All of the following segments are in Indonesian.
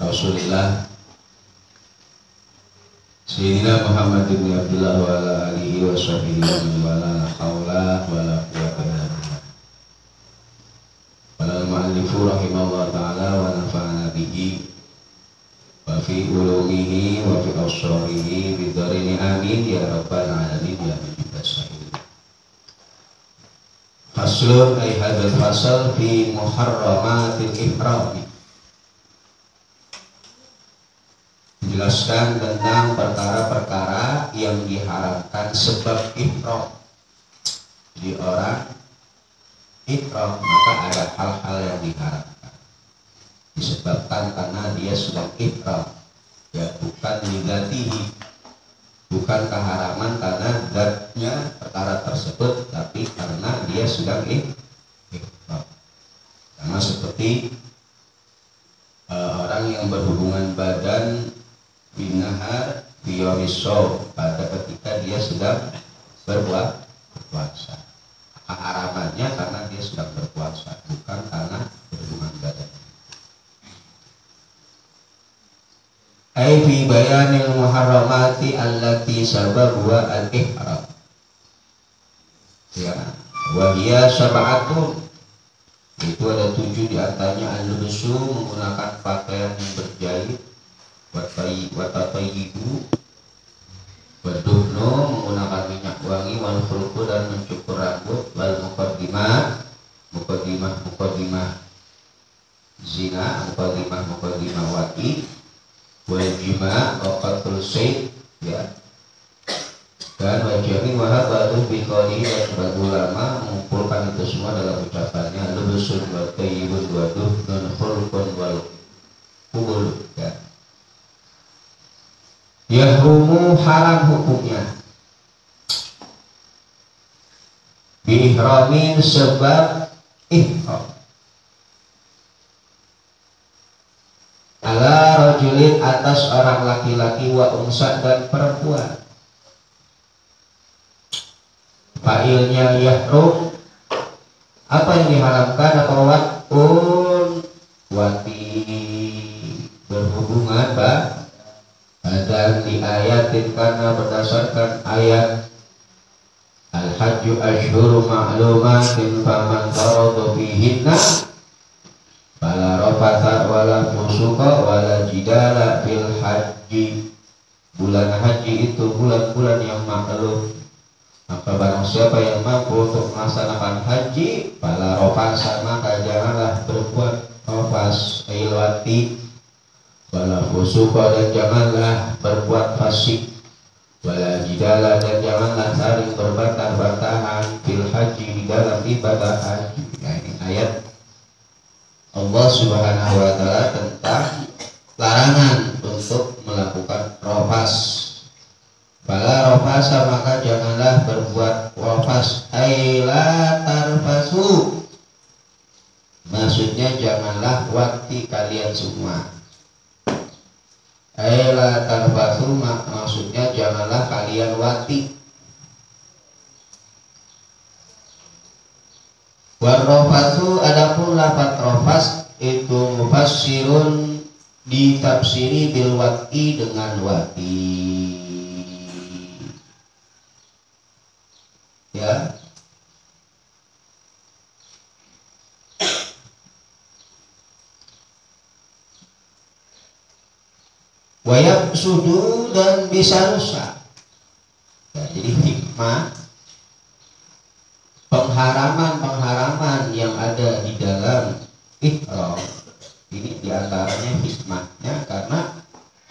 Rasulillah Sayyidina Muhammad bin Abdullah wa ala alihi wa sahbihi wa la hawla wa la quwwata illa billah. Qala al-mu'allifu rahimahullah ta'ala wa nafa'ana bihi wa fi ulumihi wa fi asrarihi bidarini amin ya rabbal alamin ya mujibas sa'il. Faslun ay hadzal fasal fi muharramatil ihram. Menjelaskan tentang perkara-perkara yang diharamkan sebab ihram. Jadi orang ihram maka ada hal-hal yang diharamkan disebabkan karena dia sedang ihram, ya bukan ligatihi, bukan keharaman karena zatnya perkara tersebut, tapi karena dia sedang ihram. Sama seperti orang yang berhubungan badan binahar biyomisol pada ketika dia sedang berpuasa. Keharamannya karena dia sedang berpuasa, bukan karena berhubungan badan. Ai fi bayanil muharramati allati sababuha al-ihram. Ya, wa hiya sab'atun. Itu ada 7 di antaranya al-lusu, menggunakan pakaian yang berjahit, watatayibu, waduhno, menggunakan minyak wangi, wal khulqu, dan mencukur rambut, wal muqaddimah zina, muqaddimah wati, wal jima, waqatul sayd, ya, dan wajami wahabatuh biqali, dan sebagai ulama mengumpulkan itu semua dalam ucapannya lubusun wa tayyibun wa duhnun khulqun wal qubul, ya. Yahrumu, haram hukumnya biihramin, sebab ihram, ala rajulin, atas orang laki-laki, wa unsa, dan perempuan. Fa'ilnya yahrum, apa yang diharamkan? Apa wat'un, wati, berhubungan badan, di ayatin, karena berdasarkan ayat al-hajju ashhuru ma'lumatin faman farada fihinna fala rafatha wala fusuqa wala jidala fil haji. Bulan haji itu bulan-bulan yang maklum, maka barang siapa yang mampu untuk melaksanakan haji, fala rafasa, maka janganlah berbuat rafas, ailwati, wala fusuqa, dan janganlah berbuat fasik, wala jidala, dan janganlah saling berbantah-bantahan, fil haji, di dalam ibadah haji. Nah, ini ayat Allah Subhanahu wa ta'ala tentang larangan untuk melakukan rafas. Fala rafasa, maka janganlah berbuat rafas, aila tarfasu, maksudnya janganlah wati kalian semua. Aila tarfasu, maksudnya janganlah kalian wati. Warrofasu, adapun lafaz rofas itu mufassirun, ditafsiri bil wati, dengan wati, ya. Wayak sudu, dan bisa rusak, ya. Jadi hikmah pengharaman yang ada di dalam ihram ini diantaranya hikmahnya karena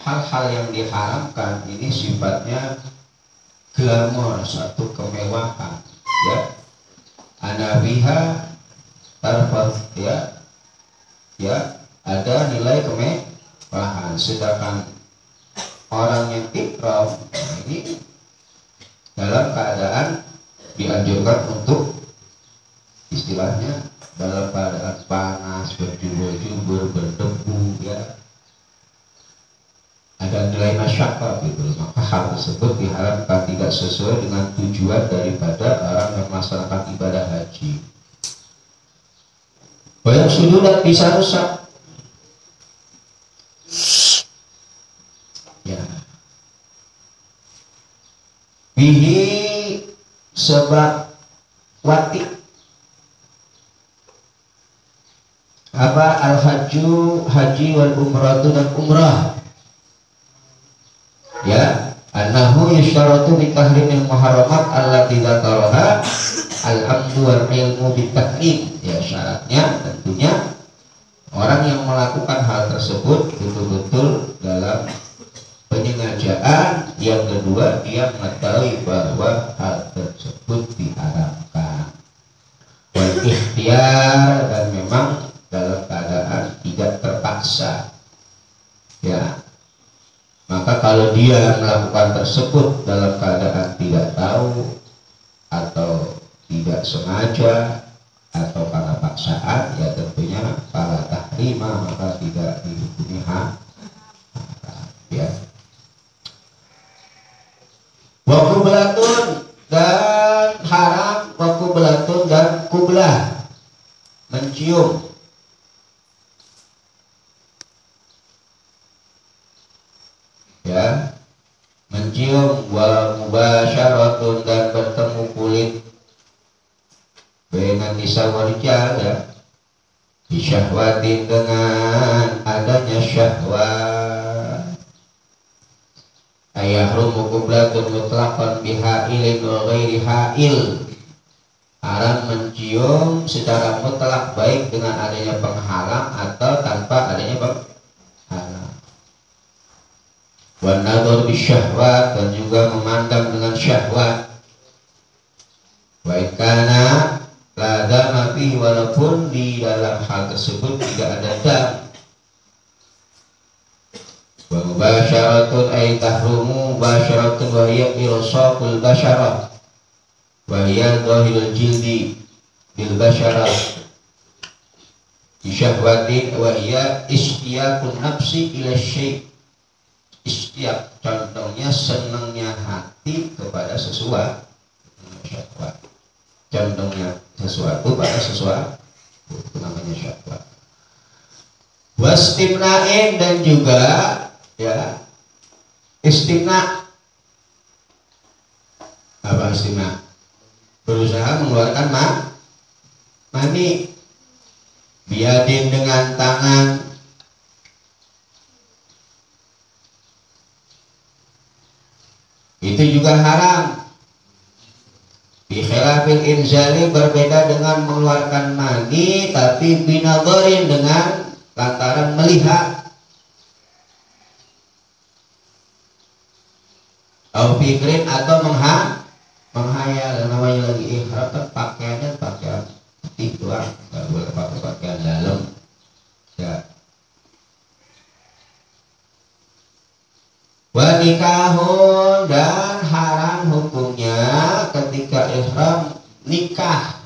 hal-hal yang diharamkan ini sifatnya glamor, satu kemewahan, ya. Anabiha tarfaz, ya, ada nilai kemewahan. Sedangkan orang yang ihram ini dalam keadaan dianjurkan untuk istilahnya dalam keadaan panas, berjubur-jubur, berdebu, ya, ada nilai masyaqqah gitu, maka hal tersebut diharapkan tidak sesuai dengan tujuan daripada orang yang melaksanakan ibadah haji. Banyak sudu dan bisa rusak. Ya. Bihi sebab wati apa al-hajju haji wal umratu dan umrah. Ya, annahu yusyaratu bi tahrimil muharramat allati dzakaraha al-amdu wal ilmu bitahrim. Ya, syaratnya tentunya orang yang melakukan hal tersebut betul-betul dalam penyengajaan, yang kedua dia mengetahui bahwa hal tersebut diharamkan, wal ikhtiar, dan memang dalam keadaan tidak terpaksa. Ya, maka kalau dia melakukan tersebut dalam keadaan tidak tahu atau tidak sengaja atau karena paksaan, ya tentunya para tahrima maka tidak dihukumi haram. Ya. Wakublatun dan haram, wakublatun dan kublah mencium. Ya, mencium, wa mubasyaratun dan bertemu kulit dengan nisa warijal, ya, bisyahwatin dengan adanya syahwat. Ayahrumu kublatun mutlaqan bihailin wa ghairi hail. Haram mencium secara mutlak baik dengan adanya penghalang atau tanpa adanya penghalang. Wa nadhur bisyahwat, dan juga memandang dengan syahwat. Wa ikana la dama fihi, walaupun di dalam hal tersebut tidak ada dam. Wa mubasyaratun ay tahrumu mubasyaratun wa hiya irsaqul basyarah wa hiya dhahirul jildi bil basyarah bisyahwatin wa hiya istiyaqun nafsi ila syai'. Istiaq contohnya senangnya hati kepada sesuatu, syahwat. Contohnya sesuatu pada sesuatu itu namanya syahwat. Wastimna'in, dan juga ya istimna. Apa istimna? Berusaha mengeluarkan mani, biadin dengan tangan, itu juga haram. Bi khilafil inzali, berbeda dengan mengeluarkan mani tapi binadharin, dengan lantaran melihat. Au fikrin, atau menghayal. Namanya lagi ihram kan pakaiannya pakaian putih doang, nggak boleh pakai pakaian dalam. Ya. Wa nikahun, dan haram hukumnya ketika ihram nikah,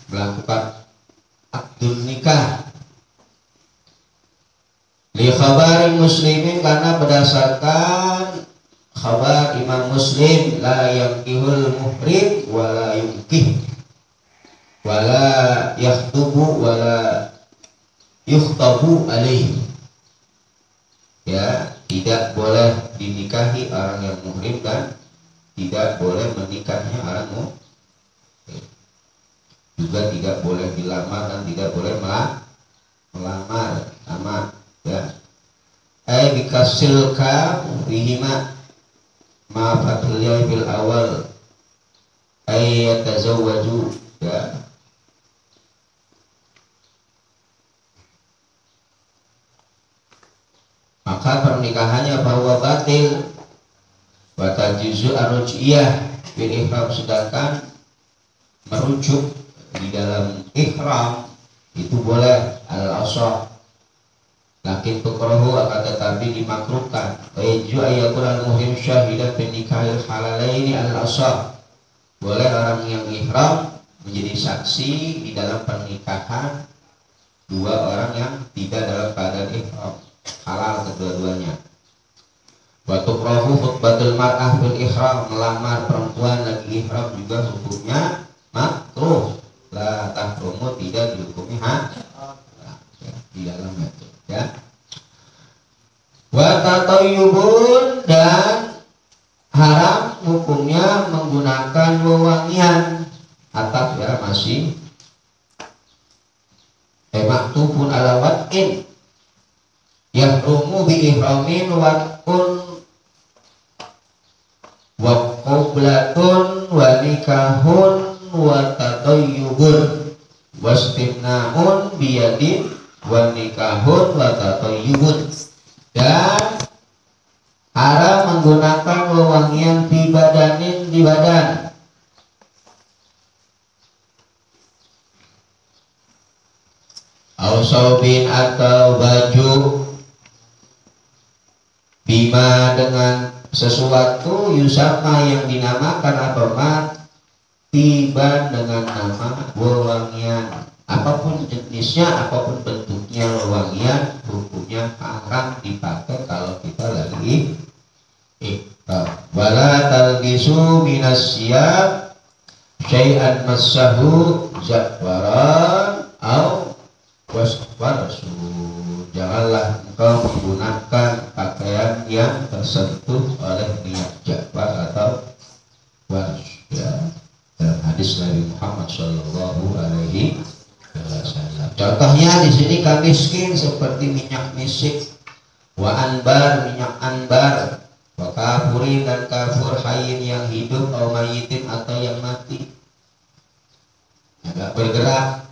melakukan akdun nikah. Li khabarin muslimin, karena berdasarkan khabar Imam Muslim, la yankihul muhrim wala yunkih wala yakhtubu wala yukhtabu alaihi. Ya, tidak boleh dinikahi orang yang muhrim dan tidak boleh menikahnya orang muhrim. Juga tidak boleh dilamar dan tidak boleh melamar. Sama, ya. Bikasil ka bihima ma fathul ya bil awal yatazawwaju, ya. Maka pernikahannya bahwa batil. Wa tajuzu arujiyah bil ihram, sedangkan merujuk di dalam ihram itu boleh al-asah. Lakin tukrahu, akan tetapi dimakruhkan. Wa yaju ayyakul al-muhrim syahidan bin nikahil halalaini al-asah. Boleh orang yang ihram menjadi saksi di dalam pernikahan dua orang yang tidak dalam keadaan ihram, halal kedua-duanya. Wa tukrahu khutbatul mar'ah bil ihram, melamar perempuan lagi ihram juga hukumnya makruh. La tahrumu, tidak dihukumi di dalamnya itu, ya. Wa tatayyubun, dan haram hukumnya menggunakan wewangian. Atap ya masih maktubun ala wat'in yahrumu bi ihramin wat'un wa qoblatun wa nikahun wa tatayyubun wastimna'un biyadin wa nikahun wa tatayyubun. Dan haram menggunakan wewangian di badan. Ausobin atau baju, bima dengan sesuatu, yusama yang dinamakan apa tiban dengan nama wewangian. Apapun jenisnya, apapun bentuknya wewangian, hukumnya haram dipakai kalau kita lagi ihram. Wala talbisu minas siyab syai'an massahu za'faran au wasfarasu. Janganlah engkau menggunakan pakaian yang tersentuh oleh minyak ja'far atau waras, ya. Dalam hadis Nabi Muhammad Shallallahu Alaihi Wasallam. Contohnya di sini kamiskin seperti minyak misik, wa anbar minyak anbar, wa kafurin dan kafur, hayin yang hidup, atau mayitin atau yang mati, agak bergerak.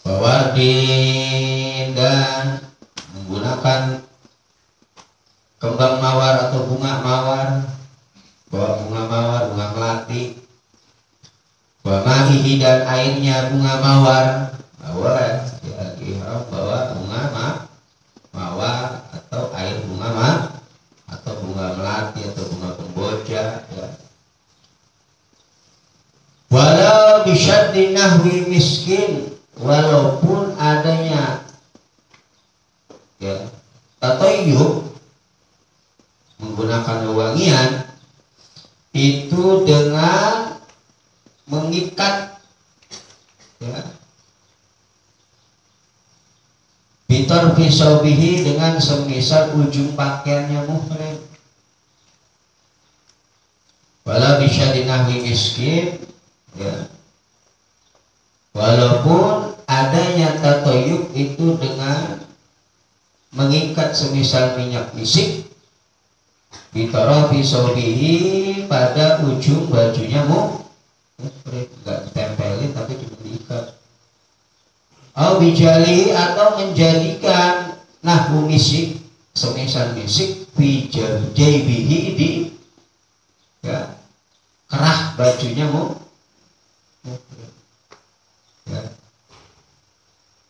Wawardin, dan menggunakan kembang mawar atau bunga mawar, bawa bunga mawar, bunga melati, bawa mahihi dan airnya bunga mawar, boleh ya, ihram bawa bunga mawar atau air bunga atau bunga melati atau bunga kemboja, ya. Walau bisyaddi nahwi miskin, walaupun adanya ya tatayyub menggunakan wewangian itu dengan mengikat ya bitor fisaubihi, dengan semisal ujung pakaiannya muhrim. Wala bisyadinahwi miskin, ya, walaupun adanya tatayyub itu dengan mengikat semisal minyak misik bitarafi saubihi, pada ujung bajunya nggak ditempelin tapi cuma diikat. Au bijali, atau menjadikan nahwu misik semisal misik bijaibihi, di ya kerah bajunya ya,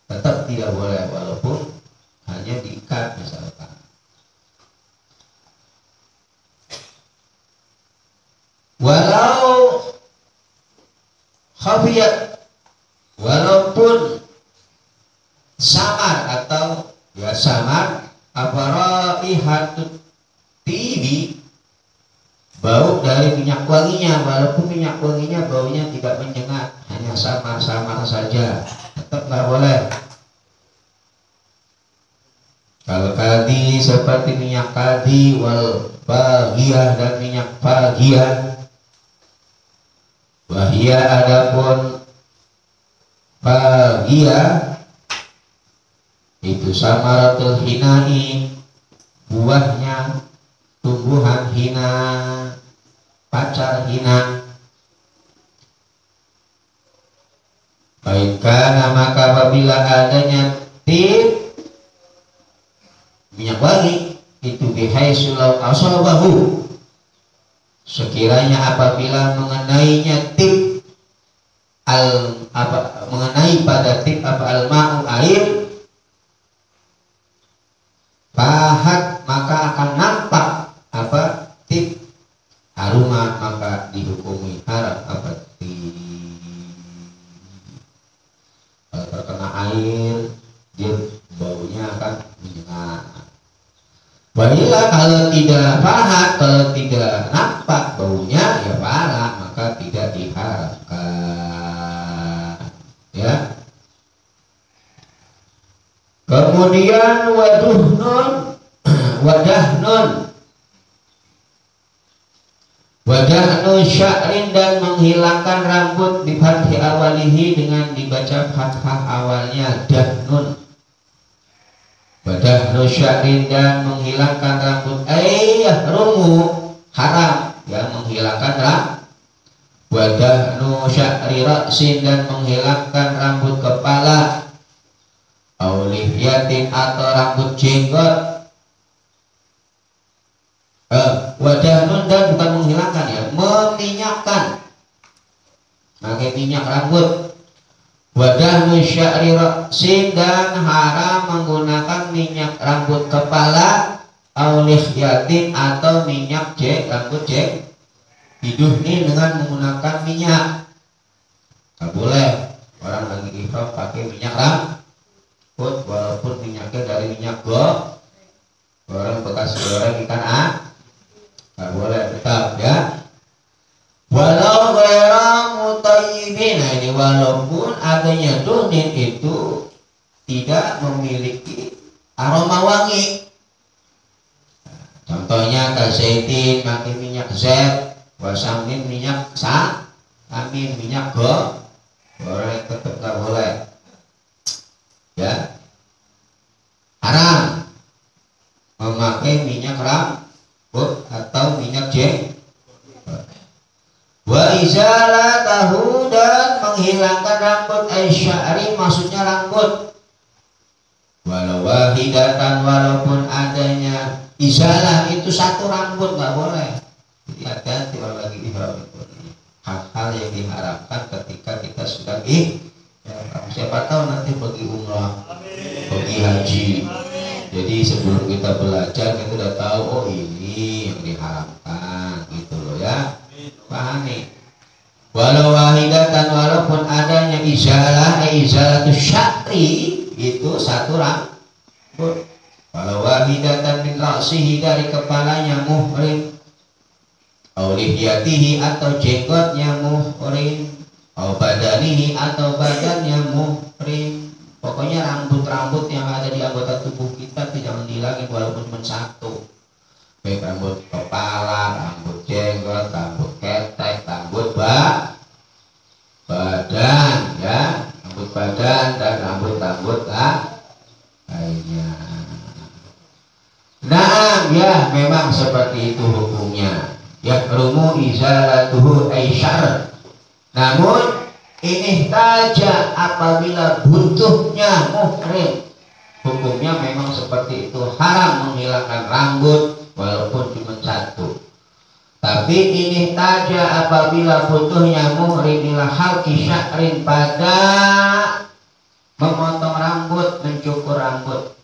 tetap tidak boleh walaupun hanya diikat misalkan. Walau khafiyat, walaupun samar atau ya samar apa raihatut tibi, bau dari minyak wanginya, walaupun minyak wanginya baunya tidak menyengat, hanya samar-samar saja, tetap nggak boleh. Kalau kadi seperti minyak kadi, wal bagiyah dan minyak bagiyah. Wahia, adapun bagiyah itu samaratul hinai, buahnya tumbuhan hina, pacar hina. Baikkan, maka apabila adanya tip minyak wangi itu bihaisulau asabahu, sekiranya apabila mengenainya tip mengenai pada tip al-ma'u air, pahat maka akan nampak tip haruman, maka dihukumi haram tip. Kalau terkena air dia baunya akan menyengat. Walilah, kalau tidak pahat, kalau tidak nampak baunya ya parah, maka tidak diharamkan, ya. Kemudian wadahnu sya'rin dan menghilangkan rambut di fathi awalihi dengan dibaca fathah awalnya dahnun. Wadahnu sya'rin dan menghilangkan rambut rumu haram yang menghilangkan rambut. Wadahnu sya'ri ra'sin dan menghilangkan rambut kepala. Aulihyatin atau rambut jenggot. Wadahnun dan bukan menghilangkan ya, meminyakkan, pakai minyak rambut. Wadahnu sya'ri ra'sin dan haram menggunakan minyak rambut kepala. Aulihyatin atau minyak rambut diduhni dengan menggunakan minyak. Gak boleh orang lagi ihram pakai minyak rambut walaupun minyaknya dari minyak goreng bekas goreng ikan gak boleh, tetap ya. Walau ghairu mutayyibin, nah ini walaupun adanya duhnin itu tidak memiliki aroma wangi. Contohnya kaseitin pakai minyak zait, wasamin minyak amin minyak goreng, tetap gak boleh ya. Haram memakai minyak rambut atau minyak wa izalatahu dan menghilangkan rambut sya'ri maksudnya rambut. Walau wahidatan walaupun adanya izalah itu satu rambut gak boleh. Jadi hati-hati orang lagi ihram itu. Hal-hal yang diharapkan ketika kita sedang siapa tahu nanti pergi umrah, pergi haji. Jadi sebelum kita belajar kita udah tahu oh ini yang diharamkan gitu loh ya. Pahami. Walau wahidatan walaupun adanya izalatu sya'ri itu satu rambut. Walau wahidatan min ra'sihi dari kepalanya muhrim. Aulihiyatihi atau jenggotnya muhrim. Au badanihi atau badannya muhrim. Pokoknya rambut-rambut yang ada di anggota tubuh kita jangan dihilangin walaupun cuma satu. Baik rambut kepala, rambut jenggot, rambut ketek, rambut badan ya, rambut badan dan rambut lainnya. Nah ya memang seperti itu hukumnya. Yahrumu izalatuhu aisyar. Namun ini saja apabila butuhnya muhrim, hukumnya memang seperti itu, haram menghilangkan rambut walaupun cuma satu. Tapi ini saja apabila butuhnya muhrim ila halqi sya'rin pada memotong rambut, mencukur rambut.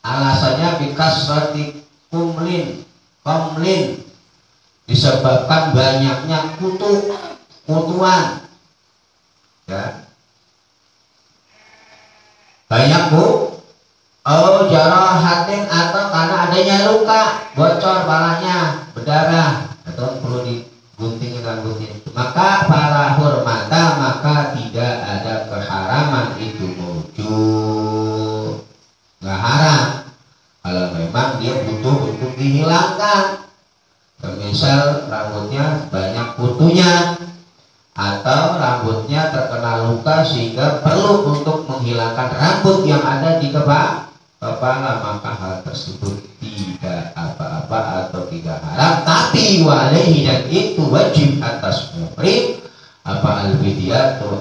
Alasannya bikasrati komlin disebabkan banyaknya kutuan ya. Banyak jarahatin atau karena adanya luka, bocor palanya, berdarah atau perlu digunting rambutnya. Maka para hurmata maka tidak ada keharaman itu wujud. Nggak haram kalau memang dia butuh untuk dihilangkan. Misal rambutnya banyak kutunya atau rambutnya terkena luka sehingga perlu untuk menghilangkan rambut yang ada di kepala, maka hal tersebut tidak apa-apa atau tidak haram. Tapi walaih dan itu wajib atas muhrim apa al-fidyatu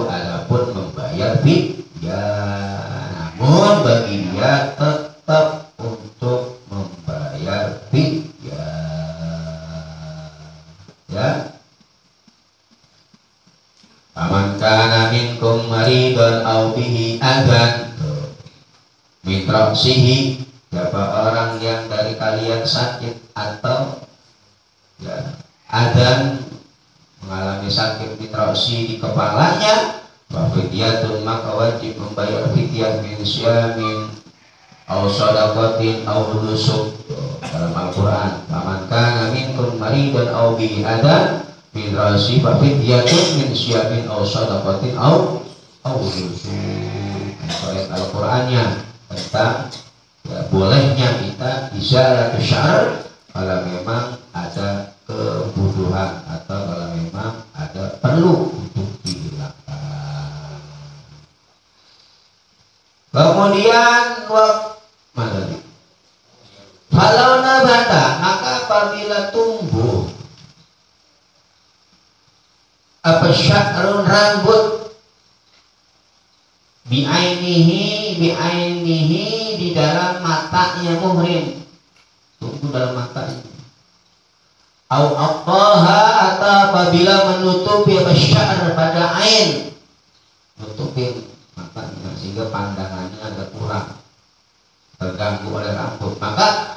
adapun membayar fidyah. Namun bagi dia tetap untuk membayar fidyah ya. Faman kana minkum maridun aw bihi adan min ra'sihi, siapa orang yang dari kalian sakit atau ya adan mengalami sakit min ra'si di kepalanya, wa fidyatun maka wajib membayar fidyah min syamin aw shadaqatin aw nusuk. Dalam Al-Qur'an faman kana minkum maridun aw bihi adan min ra'si fa fidyatun min syamin aw shadaqatin aw nusuk. ayat Al-Qur'annya tentang ya, bolehnya kita isyarat syar kalau memang ada kebutuhan atau kalau memang ada perlu untuk dihilangkan. Kemudian kalau nabata, maka apabila tumbuh apa sya'run rambut bi'ainihi di dalam matanya muhrim, tumbuh dalam matanya. Au aqaha, atau apabila menutupi apa sya'ar pada ain, menutupi matanya sehingga pandangannya agak kurang, terganggu oleh rambut, maka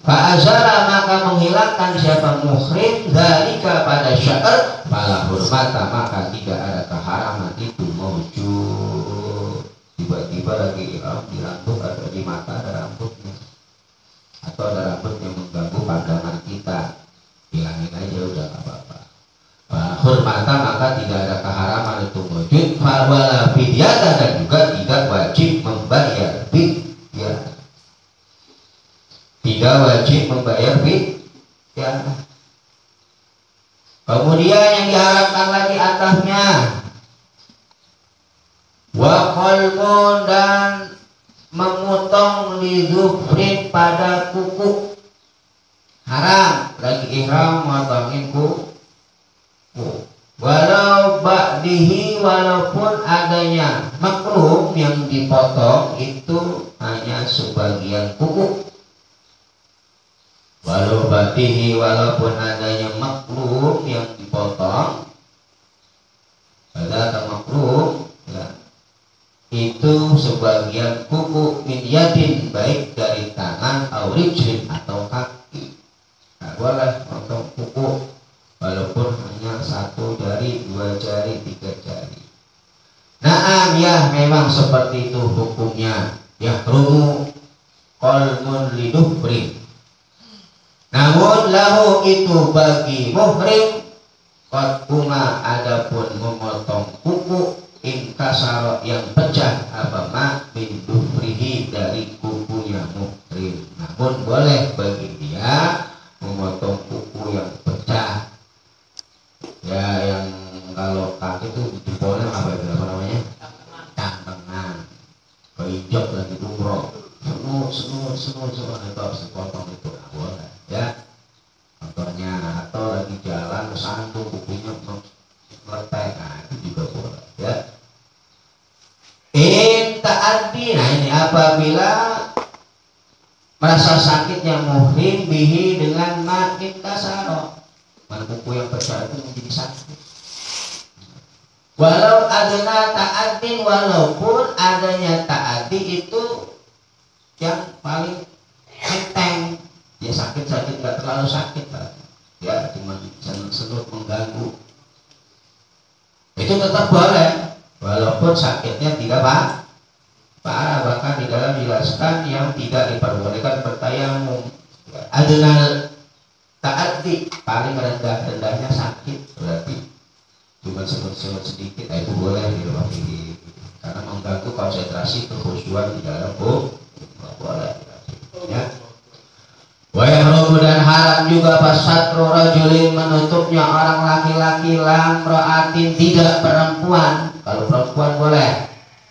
fa'azara, maka menghilangkan siapa muhrim dalika pada sya'ar, fala hurmata, maka tidak ada keharaman itu mawjud. Tiba-tiba lagi di rambut atau di mata ada rambutnya, atau ada rambut yang mengganggu pandangan kita, hilangin aja udah gak apa-apa. Fala hurmata, maka tidak ada keharaman itu mawjud. Fala fidyata, dan juga tidak wajib membayar fidyah, tidak wajib membayar fidyah. Kemudian yang diharapkan lagi atasnya wa qalmun, dan memotong lidufrin pada kuku, haram lagi ihram motongin kuku. Walau ba'dihi, walaupun adanya makruh yang dipotong itu hanya sebagian kuku. Walau ba'dihi, walaupun adanya makruh yang dipotong, ada makruh ya, itu sebagian kuku min yadin, baik dari tangan atau rijlin atau kaki. Nah, boleh potong kuku walaupun hanya 1 jari, 2 jari, 3 jari. Naam, ya memang seperti itu hukumnya. Yahrumu qalmun lidufri, namun lahu itu bagi muhrim qatuma, adapun memotong kuku inkasaro yang pecah abama min dufrihi, dari kukunya muhrim. Namun boleh bagi dia memotong kuku yang pecah ya, yang kalau kaki itu diboleh apa namanya, cantengan, keinjak lagi umroh, senut itu harus dipotong, itu nggak boleh ya contohnya. Atau lagi jalan kesantung kukunya meletek, nah itu juga boleh ya. Ta'addi, nah ini apabila merasa sakitnya muhrim bihi dengan makin kasaro, kuku yang pecah itu menjadi sakit. Walau adanya ta'addi, walaupun adanya ta'addi itu yang paling enteng, ya sakit-sakit, nggak terlalu sakit lah ya, cuma senut-senut mengganggu, itu tetap boleh walaupun sakitnya tidak parah. Bahkan di dalam dijelaskan yang tidak diperbolehkan bertayamum. Adnal ta'addi, paling rendah-rendahnya sakit, berarti cuma senut-senut sedikit, itu boleh dilewati karena mengganggu konsentrasi kekhusyuan di dalam boleh ya. Wa yahrumu, dan haram juga pasatru rajulin, menutupnya orang laki-laki, lam ra'atin, tidak perempuan. Kalau perempuan boleh,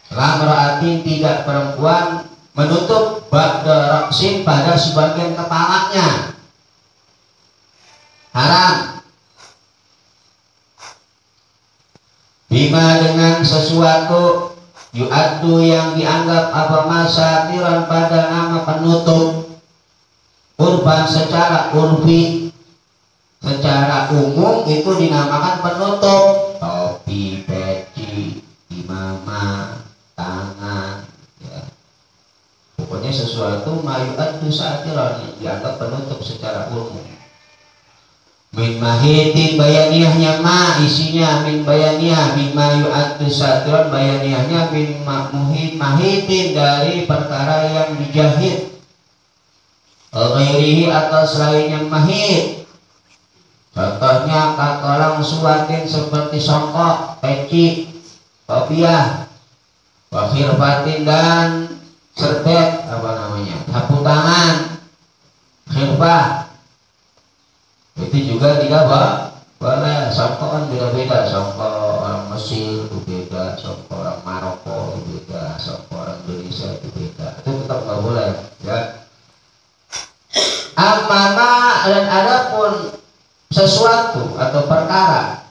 lam ra'atin, tidak perempuan, menutup ba'da ra'sin, pada sebagian kepalanya, haram. Bima, dengan sesuatu yu'addu, yang dianggap apa masatiran, pada nama penutup, urban secara urfi, secara umum itu dinamakan penutup, topi, peci, imamah, tangan ya. Pokoknya sesuatu mayu'addu satiran, yang dianggap penutup secara umum. Min mahitin, bayaniyahnya ma, isinya min bayaniyah, min mayu'addu satiran, bayaniyahnya min mahitin, dari perkara yang dijahit, ghairihi, atau selain yang mahit. Contohnya katolang suatin, seperti songkok, peci, kopiah. wa khirfatin dan serbet apa namanya sapu tangan khirfah itu juga tidak boleh. Songkok kan beda-beda, songkok orang Mesir itu beda, songkok orang Maroko itu beda, songkok orang Indonesia itu beda, itu tetap nggak boleh ya. Amama dan adapun sesuatu atau perkara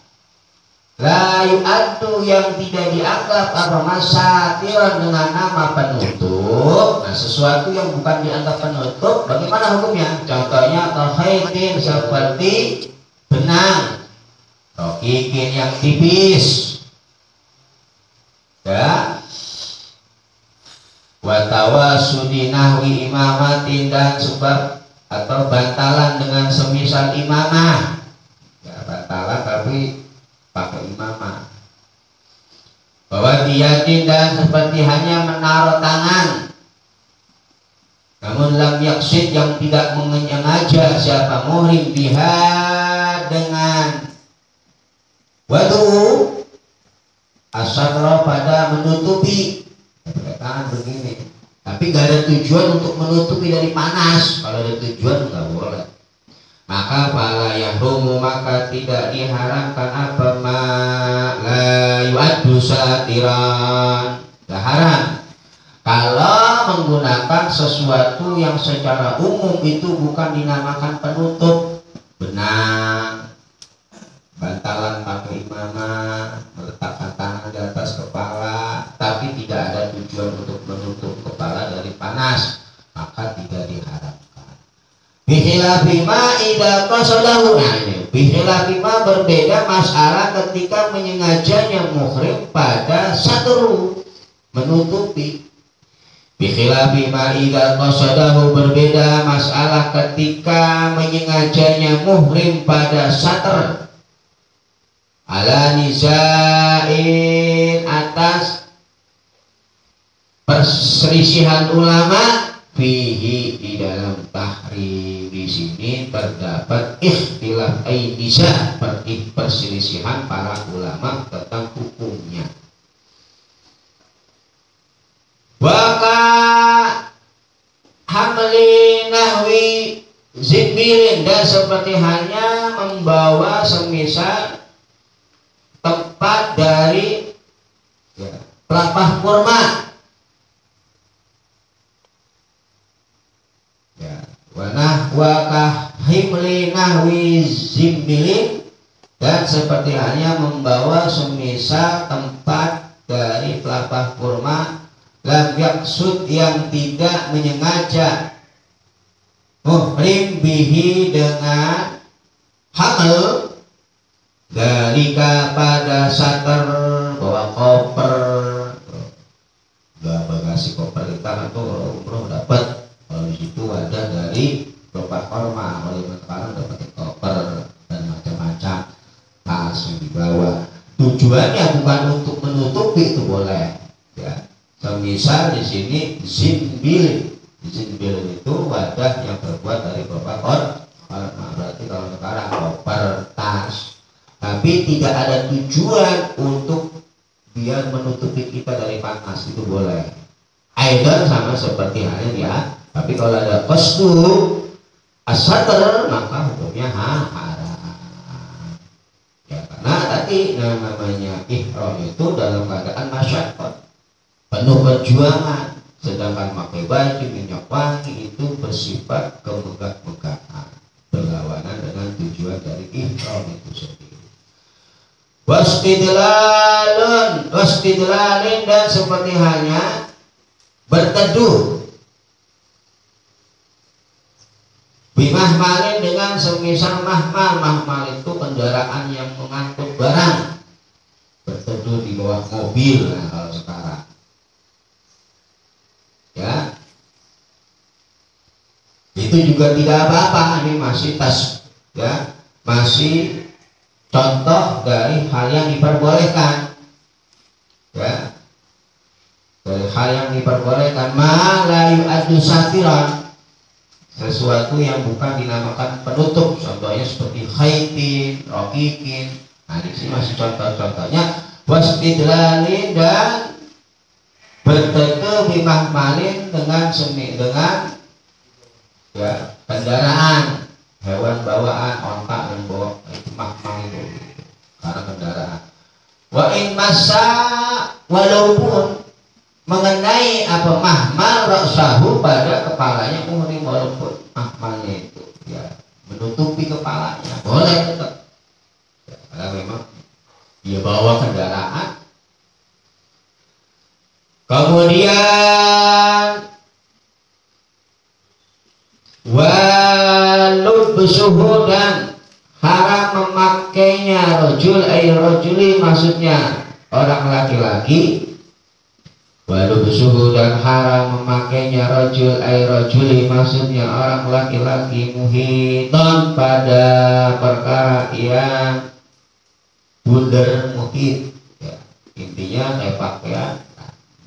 la yu'addu yang tidak dianggap apa masatiran dengan nama penutup. Nah, sesuatu yang bukan dianggap penutup bagaimana hukumnya? Contohnya khaitin seperti benang, rokikin yang tipis ya, watawasudi nahwi imamatin dan sebab atau bantalan dengan semisal imamah ya, bantalan tapi pakai imamah. Bahwa diyakin dan seperti hanya menaruh tangan, namun lam yaksid yang tidak mengenyaja siapa muhrim biha dengan wadu asarro pada menutupi pakai tangan begini, tapi gak ada tujuan untuk menutupi dari panas. Kalau ada tujuan nggak boleh. Maka fala yahrumu maka tidak diharamkan apa ma la yu'addu satiran. Gak haram kalau menggunakan sesuatu yang secara umum itu bukan dinamakan penutup, benang, bantalan pakai imamah, meletakkan tangan di atas kepala, tapi tidak ada tujuan untuk menutup kepala dari panas, maka tidak diharamkan. Bihilafima idha qasadahu. Nah ini bihilafima berbeda masalah ketika menyengajanya muhrim pada satru menutupi. Bihilafima idha qasadahu berbeda masalah ketika menyengajanya muhrim pada satr. Ala nizain atas perselisihan ulama fihi di dalam tahrim. Di sini terdapat ikhtilaf ainisah perselisihan para ulama tentang hukumnya. Waka hamli nahwi zimbilin dan seperti hanya membawa semisal tempat dari ya, pelapah kurma ya, wakah himli nahwi zimbilin dan seperti hanya membawa semisal tempat dari pelapah kurma lam yaksud yang tidak menyengaja muhrim bihi dengan hamil dalika pada sater bawa koper bagasi koper kita kan tuh umroh dapat. Kalau di situ ada dari pelapah kurma, kalau di sekarang dapat koper dan macam-macam tas yang dibawa. Tujuannya bukan untuk menutupi itu boleh ya. Semisal di sini zimbil itu wadah yang terbuat dari pelapah kurma, berarti kalau sekarang koper, tas, tapi tidak ada tujuan untuk biar menutupi kita dari panas, itu boleh. Aidan sama seperti halnya dia. Tapi kalau ada qasdu as-satr maka hukumnya haram. Ya karena tadi namanya ihram itu dalam keadaan masyaqqat, penuh perjuangan, sedangkan pakai baju minyak wangi itu bersifat kemegah-megahan, berlawanan dengan tujuan dari ihram itu sendiri. Wastidlalin dan seperti hanya berteduh bimahmalin dengan semisal mahmal itu kendaraan yang mengangkut barang, berteduh di bawah mobil. Nah, kalau sekarang ya itu juga tidak apa-apa, ini masih tas ya, masih contoh dari hal yang diperbolehkan ya, dari hal yang diperbolehkan. Ma la yu'addu satiran, sesuatu yang bukan dinamakan penutup, contohnya seperti khaitin, rokikin. Nah di sini masih contoh-contohnya. Wastidlalin dan berteke bimah malin dengan ya kendaraan, hewan bawaan, onta dan bawa itu mahmal itu karena kendaraan. Wa in masa, walaupun mengenai apa mahmal ra'sahu pada kepalanya, muhrim, walaupun mahmalnya itu ya menutupi kepalanya boleh tetap ya, karena memang dia bawa kendaraan. Kemudian walubsuhu, dan haram memakainya rojul rojuli, maksudnya orang laki-laki. Walubsuhu, dan haram memakainya rojul rojuli, maksudnya orang laki-laki. Muhiton, pada perkara yang bundar, muhit ya, intinya kayak pakaian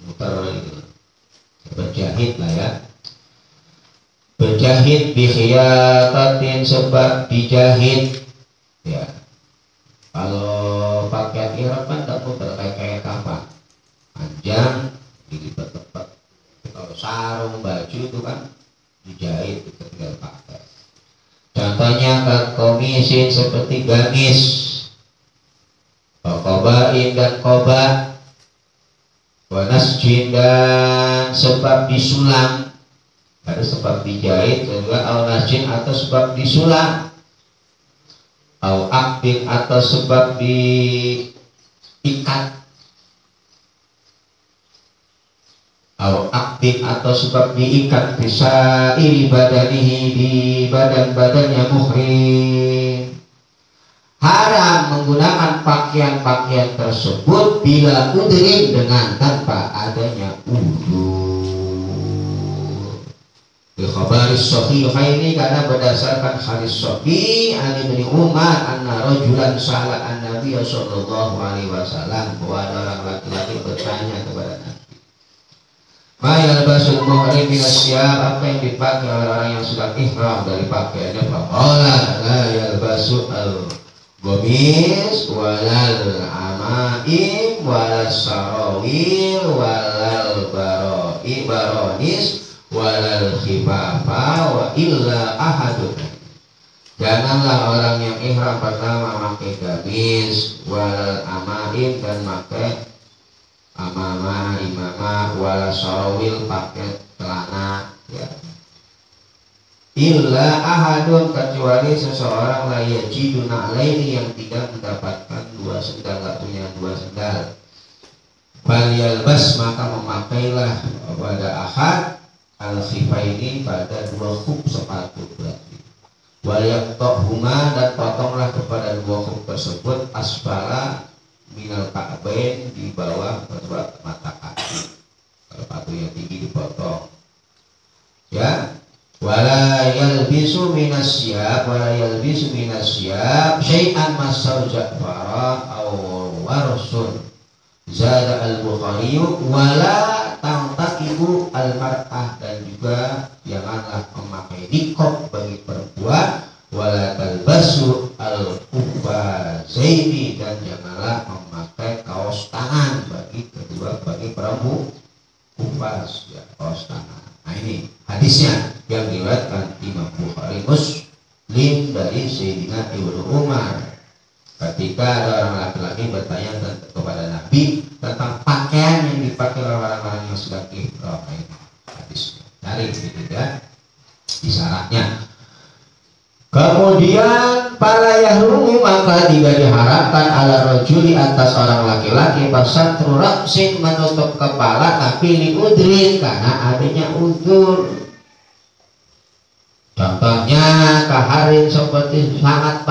muter gitu, berjahit lah ya. Berjahit bikhiyatatin, sebab dijahit ya. Kalau pakaian ihram kan tak muter kayak kapan panjang dilipat-lipat. Kalau sarung baju itu kan dijahit, itu tinggal pakai. Contohnya komisin, seperti gamis, kobain dan koba, wanasjin, dan sebab disulam, ada sebab dijahit, juga au nasjin, atau sebab disulam, au akdin, atau sebab diikat, au akdin, atau sebab diikat, bisa iri badanihi, di badan-badannya muhrim. Haram menggunakan pakaian-pakaian tersebut bila udrin, dengan tanpa adanya udzur. Di khabaris sahihaini, karena berdasarkan hadis sahih an Ibnu Umar anna rajulan sa'ala an-nabiy sallallahu alaihi wasallam, bahwa ada orang laki-laki bertanya kepada Nabi, ma yalbasul muhrim min asyab, apa yang dipakai oleh orang yang sudah ihram dari pakaiannya. Faqala la yalbasu al-gomis walal amaim walal sarawil walal baronis walal khifafa wa illa ahadun. Janganlah orang yang ihram pertama memakai gamis, walal amaim, dan pakai amama, imamah, walal sarawil, pakai celana ya. Illa ahadun, kecuali seseorang la yajidu na'laini, yang tidak mendapatkan dua sendal, gak punya dua sendal. Bal yalbas, maka memakailah pada ahad al-khifaini, pada dua khuf sepatu berarti. Wal yaqta'huma, dan potonglah kepada dua khuf tersebut asfala minal ka'bain, di bawah kedua mata kaki. Kalau sepatu yang tinggi dipotong ya. Wala yalbisu minasyab, wala yalbisu minasyab syai'an masau ja'fara aw warsun. Zada al-Bukhari, wala ta'taqibu al-mar'ah, dan juga janganlah memakai niqab bagi perempuan. Wala talbasu al-quffazaini, dan janganlah memakai kaos tangan bagi perempuan. Kuffaz ya, kaos tangan. Nah ini hadisnya yang diriwayatkan Imam Bukhari Muslim dari Sayyidina Ibnu Umar, ketika ada orang laki-laki bertanya kepada Nabi tentang pakaian yang dipakai oleh orang-orang yang sudah ihram. Hadisnya cari gitu ya, isyaratnya. Kemudian para yahrumu, maka tidak diharapkan ala rojuli, atas orang laki-laki, pasatru raksin, menutup kepala, tapi liudrin, karena adanya udzur. Contohnya kaharin, seperti sangat